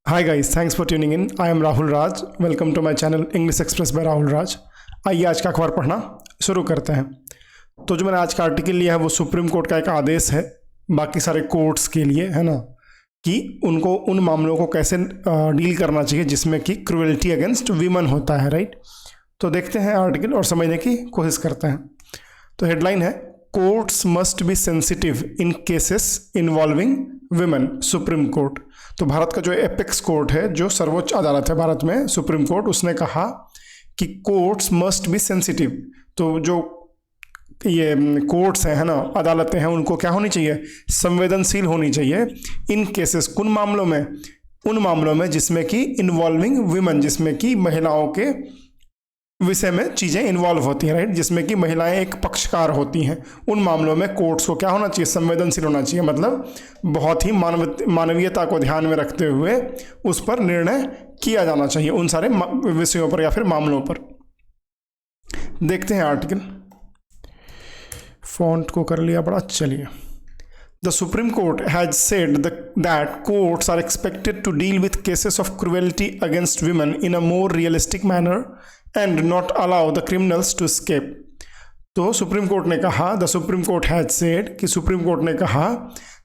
Hi guys, thanks for tuning in. I am Rahul Raj. Welcome to my channel English Express by Rahul Raj. आइए आज का अखबार पढ़ना शुरू करते हैं। तो जो मैंने आज का आर्टिकल लिया है वो सुप्रीम कोर्ट का एक आदेश है बाकी सारे कोर्ट्स के लिए, है ना, कि उनको उन मामलों को कैसे डील करना चाहिए जिसमें कि क्रुएल्टी अगेंस्ट वीमन होता है, राइट। तो देखते हैं आर्टिकल और समझने की कोशिश करते हैं। तो हेडलाइन है, courts must be sensitive in cases involving women, supreme court. तो भारत का जो एपेक्स कोर्ट है, जो सर्वोच्च अदालत है भारत में, सुप्रीम कोर्ट, उसने कहा कि कोर्ट्स मस्ट बी सेंसिटिव। तो जो ये कोर्ट्स हैं, है ना, अदालतें हैं, उनको क्या होनी चाहिए, संवेदनशील होनी चाहिए। इन केसेस, उन मामलों में जिसमें कि इन्वॉल्विंग विमेन, जिसमें कि महिलाओं के विषय में चीज़ें इन्वॉल्व होती हैं, राइट, जिसमें कि महिलाएं एक पक्षकार होती हैं, उन मामलों में कोर्ट्स को क्या होना चाहिए, संवेदनशील होना चाहिए। मतलब बहुत ही मानवीयता को ध्यान में रखते हुए उस पर निर्णय किया जाना चाहिए, उन सारे विषयों पर या फिर मामलों पर। देखते हैं आर्टिकल। फॉन्ट को कर लिया बड़ा, चलिए। The Supreme Court has said that courts are expected to deal with cases of cruelty against women in a more realistic manner and not allow the criminals to escape. तो supreme court ने कहा, the supreme court has said, कि supreme court ने कहा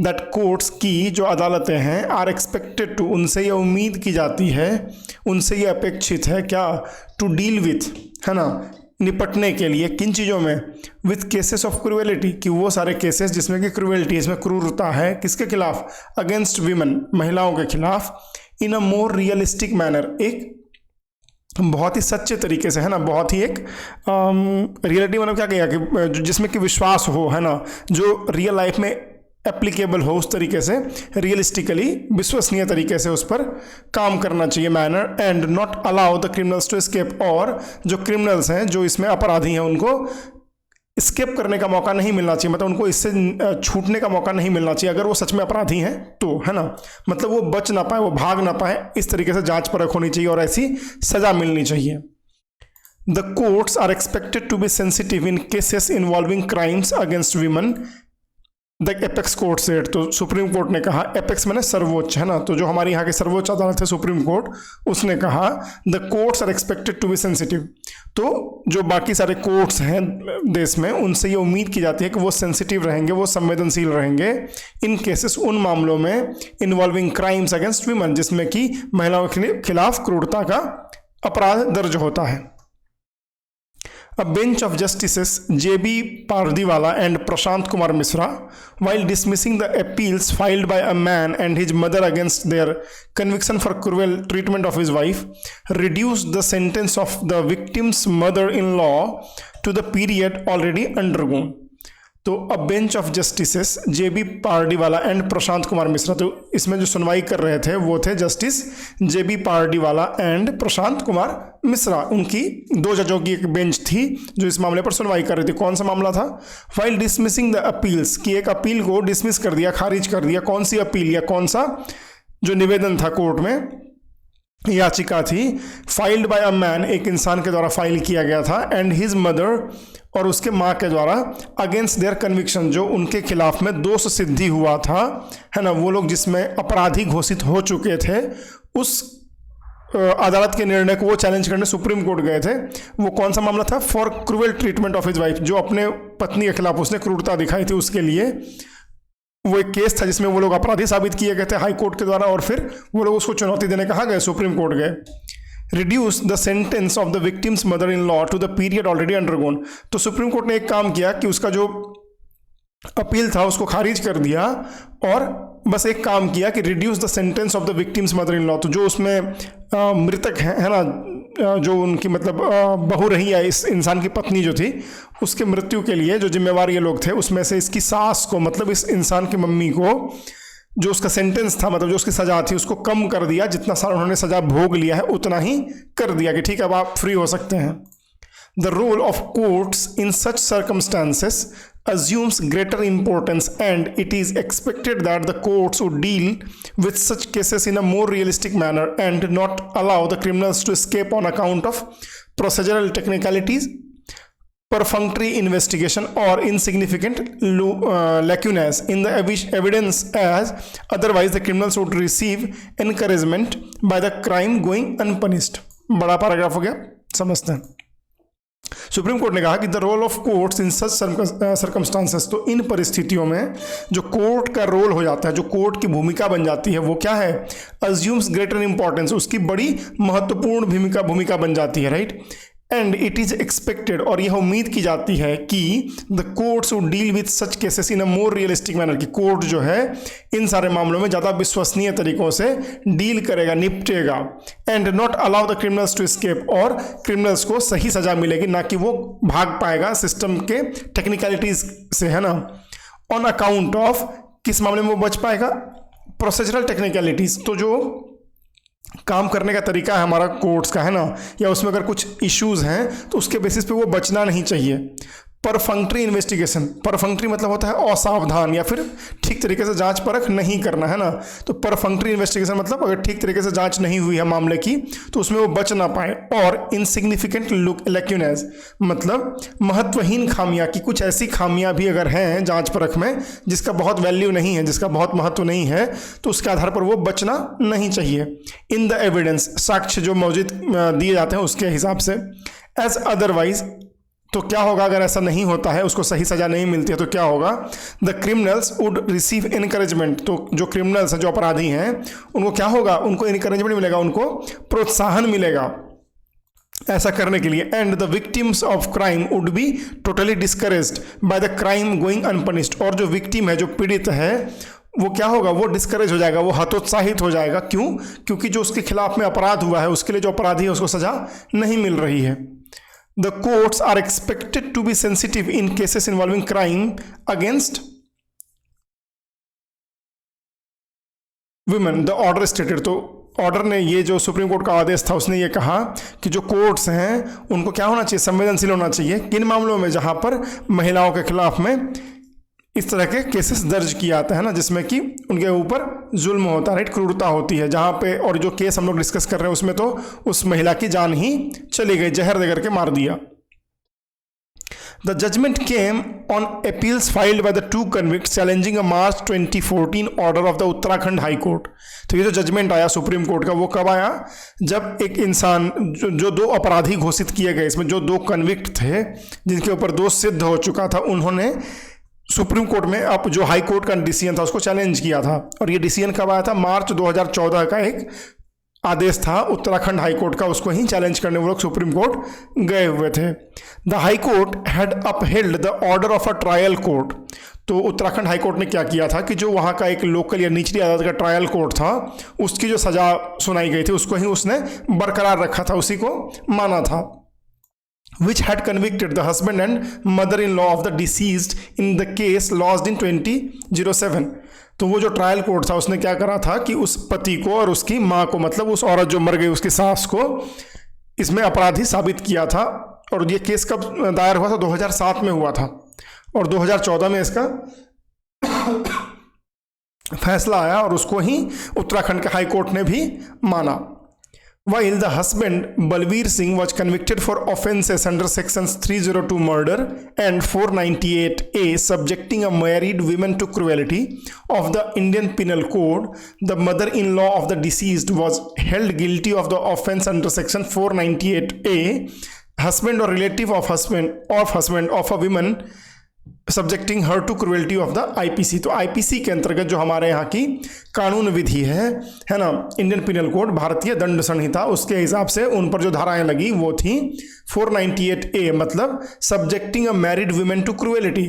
that courts की जो अदालतें हैं आर एक्सपेक्टेड टू, उनसे ये उम्मीद की जाती है, उनसे ये अपेक्षित है क्या, टू डील विथ, है ना, निपटने के लिए, किन चीज़ों में, विथ केसेस ऑफ क्रूएलिटी, कि वो सारे केसेस जिसमें कि क्रूएलिटी, इसमें क्रूरता है, किसके खिलाफ, अगेंस्ट वीमेन, महिलाओं के खिलाफ, इन अ मोर रियलिस्टिक मैनर, एक बहुत ही सच्चे तरीके से, है ना, बहुत ही एक रियलिटी, मतलब क्या कहेगा कि जिसमें कि विश्वास हो, है ना, जो रियल लाइफ में एप्लीकेबल हो, उस तरीके से, रियलिस्टिकली, विश्वसनीय तरीके से उस पर काम करना चाहिए, manner, and not allow the criminals to escape, और जो क्रिमिनल्स हैं, जो इसमें अपराधी हैं, उनको स्केप करने का मौका नहीं मिलना चाहिए, मतलब उनको इससे छूटने का मौका नहीं मिलना चाहिए अगर वो सच में अपराधी हैं तो, है ना, मतलब वो बच ना पाए, वो भाग ना पाए, इस तरीके से जांच परख होनी चाहिए और ऐसी सजा मिलनी चाहिए। The courts are expected to be sensitive in cases involving crimes against women, the apex court said. तो सुप्रीम कोर्ट ने कहा, एपेक्स मैंने सर्वोच्च, है ना, तो जो हमारी यहाँ की सर्वोच्च अदालत है सुप्रीम कोर्ट, उसने कहा the courts are expected to be sensitive. तो जो बाकी सारे कोर्ट्स हैं देश में, उनसे ये उम्मीद की जाती है कि वो सेंसिटिव रहेंगे, वो संवेदनशील रहेंगे, इन केसेस, उन मामलों में, इन्वॉल्विंग क्राइम्स अगेंस्ट वीमेन, जिसमें कि महिलाओं के खिलाफ क्रूरता का अपराध दर्ज होता है। A bench of Justices J.B. Pardiwala and Prashant Kumar Misra, while dismissing the appeals filed by a man and his mother against their conviction for cruel treatment of his wife, reduced the sentence of the victim's mother-in-law to the period already undergone. तो a bench of justices J.B. Pardiwala and Prashant Kumar Mishra, तो इसमें जो सुनवाई कर रहे थे वो थे justice J.B. Pardiwala and Prashant Kumar Mishra. उनकी दो जजों की एक बेंच थी जो इस मामले पर सुनवाई कर रही थी। कौन सा मामला था, फाइल डिसमिसिंग द अपील्स, की एक अपील को डिसमिस कर दिया, खारिज कर दिया। कौन सी अपील या कौन सा जो निवेदन था कोर्ट में, याचिका थी, फाइल्ड बाय अ मैन, एक इंसान के द्वारा फाइल किया गया था, एंड हिज मदर, और उसके माँ के द्वारा, अगेंस्ट देयर कन्विक्शन, जो उनके खिलाफ में दोष सिद्धि हुआ था, है ना, वो लोग जिसमें अपराधी घोषित हो चुके थे, उस अदालत के निर्णय को वो चैलेंज करने सुप्रीम कोर्ट गए थे। वो कौन सा मामला था, for cruel treatment of his wife, जो अपने पत्नी के खिलाफ उसने क्रूरता दिखाई थी, उसके लिए वो एक केस था जिसमें वो लोग अपराधी साबित किए गए थे हाई कोर्ट के द्वारा, और फिर वो लोग उसको चुनौती देने कहा गए, सुप्रीम कोर्ट गए। Reduce the sentence of the victim's mother in law to the period already undergone. तो सुप्रीम कोर्ट ने एक काम किया कि उसका जो अपील था उसको खारिज कर दिया, और बस एक काम किया कि reduce the sentence of the victim's mother in law. तो जो उसमें मृतक है ना, जो उनकी मतलब बहू रही है, इस इंसान की पत्नी जो थी, उसके मृत्यु के लिए जो जिम्मेवार ये लोग थे, उसमें से इसकी सास को, मतलब इस इंसान की मम्मी को, जो उसका सेंटेंस था, मतलब जो उसकी सजा थी, उसको कम कर दिया, जितना सारा उन्होंने सजा भोग लिया है उतना ही कर दिया, कि ठीक है अब आप फ्री हो सकते हैं। The role of courts in such circumstances assumes greater importance, and it is expected that the courts would deal with such cases in a more realistic manner and not allow the criminals to escape on account of procedural technicalities, perfunctory investigation or insignificant lacunas in the evidence, as otherwise the criminals would receive encouragement by the crime going unpunished. बड़ा paragraph हो गया, समझते हैं। Supreme court ने कहा कि the role of courts in such circumstances, तो इन परिस्थितियों में जो कोर्ट का रोल हो जाता है, जो कोर्ट की भूमिका बन जाती है, वो क्या है, अज्यूम्स ग्रेटर इंपॉर्टेंस, उसकी बड़ी महत्वपूर्ण भूमिका बन जाती है, right. And it is expected, और यह उम्मीद की जाती है कि the courts would deal with such cases in a more realistic manner, कि कोर्ट जो है इन सारे मामलों में ज़्यादा विश्वसनीय तरीकों से डील करेगा, निपटेगा। And not allow the criminals to escape, और क्रिमिनल्स को सही सजा मिलेगी, ना कि वो भाग पाएगा सिस्टम के टेक्निकलिटीज से, है ना। ऑन अकाउंट ऑफ, किस मामले में वो बच पाएगा, प्रोसीजरल टेक्निकलिटीज, तो जो काम करने का तरीका है हमारा कोर्ट्स का, है ना, या उसमें अगर कुछ इश्यूज हैं तो उसके बेसिस पे वो बचना नहीं चाहिए। परफंक्टरी इन्वेस्टिगेशन, परफंक्टरी मतलब होता है असावधान या फिर ठीक तरीके से जांच परख नहीं करना, है ना। तो परफंक्टरी इन्वेस्टिगेशन मतलब अगर ठीक तरीके से जांच नहीं हुई है मामले की तो उसमें वो बच ना पाए। और इनसिग्निफिकेंट लैक्यूनेस मतलब महत्वहीन खामियां, कि कुछ ऐसी खामियां भी अगर हैं जांच परख में जिसका बहुत वैल्यू नहीं है, जिसका बहुत महत्व नहीं है, तो उसके आधार पर वो बचना नहीं चाहिए। इन द एविडेंस, साक्ष्य जो मौजूद दिए जाते हैं उसके हिसाब से। एज अदरवाइज, तो क्या होगा अगर ऐसा नहीं होता है, उसको सही सजा नहीं मिलती है, तो क्या होगा, the criminals would receive encouragement, तो जो क्रिमिनल्स हैं, जो अपराधी हैं, उनको क्या होगा, उनको इनकरेजमेंट मिलेगा, उनको प्रोत्साहन मिलेगा ऐसा करने के लिए। And the victims of crime would be totally discouraged by the crime going unpunished, और जो विक्टिम है, जो पीड़ित है, वो क्या होगा, वो डिस्करेज हो जाएगा, वो हतोत्साहित हो जाएगा। क्यों? क्योंकि जो उसके खिलाफ में अपराध हुआ है, उसके लिए जो अपराधी है उसको सजा नहीं मिल रही है। The courts are expected to be sensitive in cases involving crime against women. The order stated, तो ऑर्डर ने, ये जो सुप्रीम कोर्ट का आदेश था, उसने ये कहा कि जो कोर्ट्स हैं उनको क्या होना चाहिए, संवेदनशील होना चाहिए। किन मामलों में, जहां पर महिलाओं के खिलाफ में इस तरह के केसेस दर्ज किया जाता है ना, जिसमें कि उनके ऊपर जुल्म होता है, राइट, क्रूरता होती है, जहाँ पे, और जो केस हम लोग डिस्कस कर रहे हैं उसमें तो उस महिला की जान ही चली गई, जहर दे करके मार दिया। The judgment came on appeals filed by the two convicts challenging a March 2014 order of the Uttarakhand high court. तो ये जो जजमेंट आया सुप्रीम कोर्ट का, वो कब आया, जब एक इंसान, जो दो अपराधी घोषित किए गए, इसमें जो दो कन्विक्ट थे जिनके ऊपर दोष सिद्ध हो चुका था, उन्होंने सुप्रीम कोर्ट में अब जो हाई कोर्ट का डिसीजन था उसको चैलेंज किया था। और ये डिसीजन कब आया था, मार्च 2014 का एक आदेश था उत्तराखंड हाई कोर्ट का, उसको ही चैलेंज करने वो लोग सुप्रीम कोर्ट गए हुए थे। The high court had upheld the order of a trial court, तो उत्तराखंड हाई कोर्ट ने क्या किया था कि जो वहाँ का एक लोकल या निचली अदालत का ट्रायल कोर्ट था, उसकी जो सजा सुनाई गई थी उसको ही उसने बरकरार रखा था, उसी को माना था। which had convicted the husband and mother-in-law of the deceased in the case lodged in 2007। तो वो जो ट्रायल कोर्ट था उसने क्या करा था कि उस पति को और उसकी माँ को, मतलब उस औरत जो मर गई उसकी सास को, इसमें अपराधी साबित किया था। और ये केस कब दायर हुआ था, 2007 में हुआ था, और 2014 में इसका फैसला आया और उसको ही उत्तराखंड के हाई कोर्ट ने भी माना। While the husband Balveer Singh was convicted for offences under sections 302 murder and 498A subjecting a married woman to cruelty of the Indian Penal Code, the mother-in-law of the deceased was held guilty of the offence under section 498A, husband or relative of husband of a woman subjecting her to cruelty of the IPC. तो IPC के अंतर्गत जो हमारे यहाँ की कानून विधि है ना, इंडियन पिनल कोड, भारतीय दंड संहिता, उसके हिसाब से उन पर जो धाराएं लगी वो थी 498A, मतलब subjecting a married women to cruelty,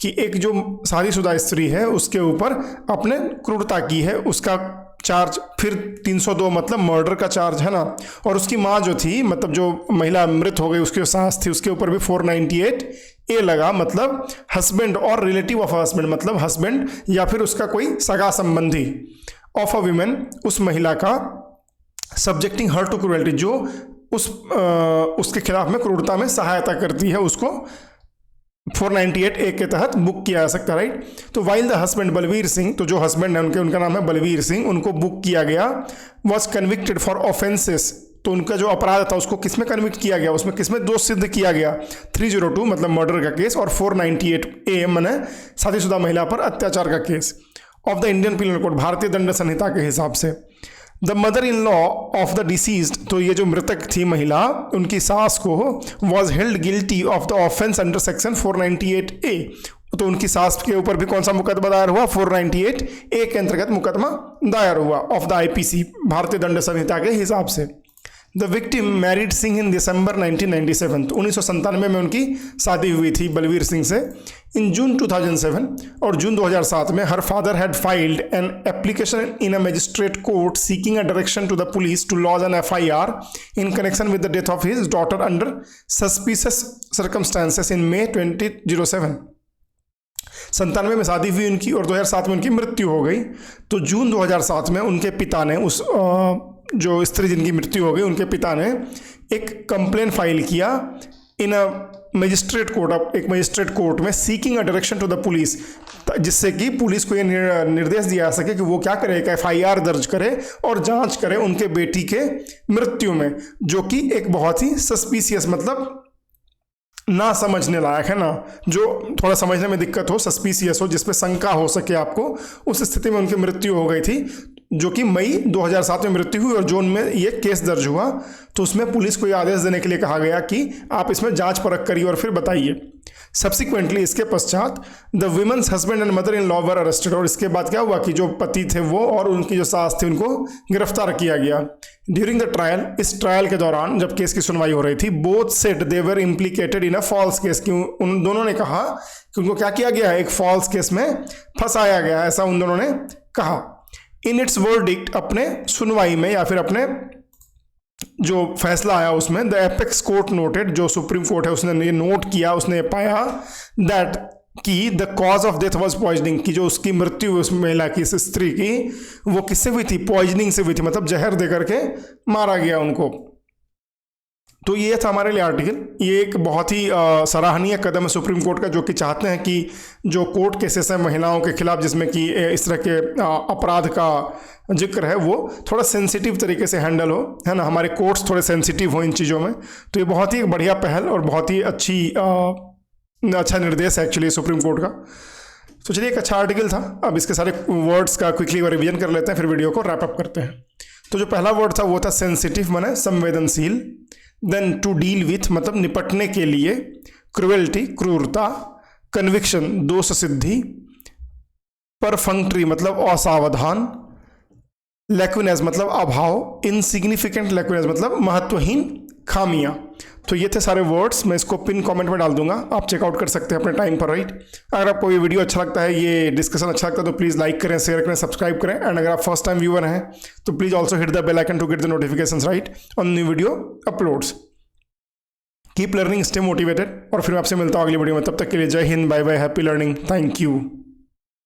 कि एक जो शादीशुदा स्त्री है उसके ऊपर अपने क्रूरता की है, उसका चार्ज। फिर 302 मतलब मर्डर का चार्ज, है ना। और उसकी माँ जो थी, मतलब जो महिला मृत हो गई, उसकी जो सास थी, उसके ऊपर भी 498A लगा, मतलब हस्बैंड और रिलेटिव ऑफ हस्बैंड, मतलब हस्बैंड या फिर उसका कोई सगा संबंधी, ऑफ अ विमेन, उस महिला का, सब्जेक्टिंग हर टू क्रूएल्टी, जो उसके खिलाफ में क्रूरता में सहायता करती है, उसको 498A के तहत बुक किया जा सकता है, राइट। तो while the husband Balvir Singh, तो जो हस्बैंड है उनका नाम है बलवीर सिंह, उनको बुक किया गया, वॉज कन्विक्टेड फॉर ऑफेंसेस तो उनका जो अपराध था उसको किसमें कन्विक्ट किया गया, उसमें किसमें दोष सिद्ध किया गया, 302 मतलब मर्डर का केस और 498A माने शादीशुदा महिला पर अत्याचार का case of the Indian penal code, भारतीय दंड संहिता के हिसाब से। The mother in law of the deceased, तो ये जो मृतक थी महिला, उनकी सास को was held guilty of the offence under section 498A, तो उनकी सास के ऊपर भी कौन सा मुकदमा दायर हुआ, 498A के अंतर्गत मुकदमा दायर हुआ ऑफ द IPC, भारतीय दंड संहिता के हिसाब से। द विक्टिम मैरिड सिंह इन दिसंबर 1997, तो 1997 में उनकी शादी हुई थी बलवीर सिंह से। इन जून 2007 और जून 2007 में her father had filed an application in a magistrate court seeking a direction to the police to lodge an FIR in connection with the death of his daughter under suspicious circumstances in May 2007। 97 में शादी हुई उनकी और 2007 में उनकी मृत्यु हो गई। तो जून 2007 में उनके पिता ने, उस जो स्त्री जिनकी मृत्यु हो गई, उनके पिता ने एक कंप्लेन फाइल किया इन अ मजिस्ट्रेट कोर्ट, एक मजिस्ट्रेट कोर्ट में, seeking a direction to the police, जिससे कि पुलिस को ये निर्देश दिया जा सके कि वो क्या करे, एक FIR दर्ज करे और जांच करे उनके बेटी के मृत्यु में, जो कि एक बहुत ही सस्पिशियस मतलब ना समझने लायक है ना, जो थोड़ा समझने में दिक्कत हो, सस्पिशियस हो, जिसपे शंका हो सके आपको, उस स्थिति में उनकी मृत्यु हो गई थी, जो कि मई 2007 में मृत्यु हुई और जून में ये केस दर्ज हुआ। तो उसमें पुलिस को ये आदेश देने के लिए कहा गया कि आप इसमें जांच परख करिए और फिर बताइए। सब्सिक्वेंटली इसके पश्चात the women's husband and mother in law were arrested, और इसके बाद क्या हुआ कि जो पति थे वो और उनकी जो सास थी उनको गिरफ्तार किया गया। ड्यूरिंग द ट्रायल, इस ट्रायल के दौरान जब केस की सुनवाई हो रही थी, both said they were implicated in a false case, कि उन दोनों ने कहा कि उनको क्या किया गया है, एक फॉल्स केस में फंसाया गया, ऐसा उन दोनों ने कहा। इन इट्स वर्डिक्ट, अपने सुनवाई में या फिर अपने जो फैसला आया उसमें, द एपेक्स कोर्ट नोटेड, जो सुप्रीम कोर्ट है उसने ये नोट किया, उसने पाया दैट कि the cause of death was poisoning, कि जो उसकी मृत्यु हुई उस महिला की, इस स्त्री की, वो किससे हुई थी, पॉइजनिंग से हुई थी, मतलब जहर दे करके मारा गया उनको। तो ये था हमारे लिए आर्टिकल। ये एक बहुत ही सराहनीय कदम है सुप्रीम कोर्ट का, जो कि चाहते हैं कि जो कोर्ट केसेस हैं महिलाओं के खिलाफ जिसमें कि इस तरह के अपराध का जिक्र है, वो थोड़ा सेंसिटिव तरीके से हैंडल हो, है ना, हमारे कोर्ट्स थोड़े सेंसिटिव हो इन चीज़ों में। तो ये बहुत ही बढ़िया पहल और बहुत ही अच्छा निर्देश है एक्चुअली सुप्रीम कोर्ट का। तो चलिए, एक अच्छा आर्टिकल था। अब इसके सारे वर्ड्स का क्विकली रिवीजन कर लेते हैं, फिर वीडियो को रैप अप करते हैं। तो जो पहला वर्ड था वो था सेंसिटिव, माने संवेदनशील। देन टू डील विथ मतलब निपटने के लिए, क्रुएल्टी क्रूरता, कन्विक्शन दोष सिद्धि, परफंक्ट्री मतलब असावधान, लैक्यूनेस मतलब अभाव, इनसिग्निफिकेंट लैक्यूनेस मतलब महत्वहीन खामियां। तो ये थे सारे वर्ड्स, मैं इसको पिन कमेंट में डाल दूंगा, आप चेकआउट कर सकते हैं अपने टाइम पर, राइट। अगर आपको ये वीडियो अच्छा लगता है, ये डिस्कशन अच्छा लगता है, तो प्लीज़ लाइक करें, शेयर करें, सब्सक्राइब करें। एंड अगर आप फर्स्ट टाइम व्यूअर हैं तो please also hit the bell icon to get the notifications right on new video uploads. Keep learning, stay motivated, और फिर मैं आपसे मिलता हूँ अगली वीडियो में। तब तक के लिए जय हिंद, bye bye, happy learning, thank you.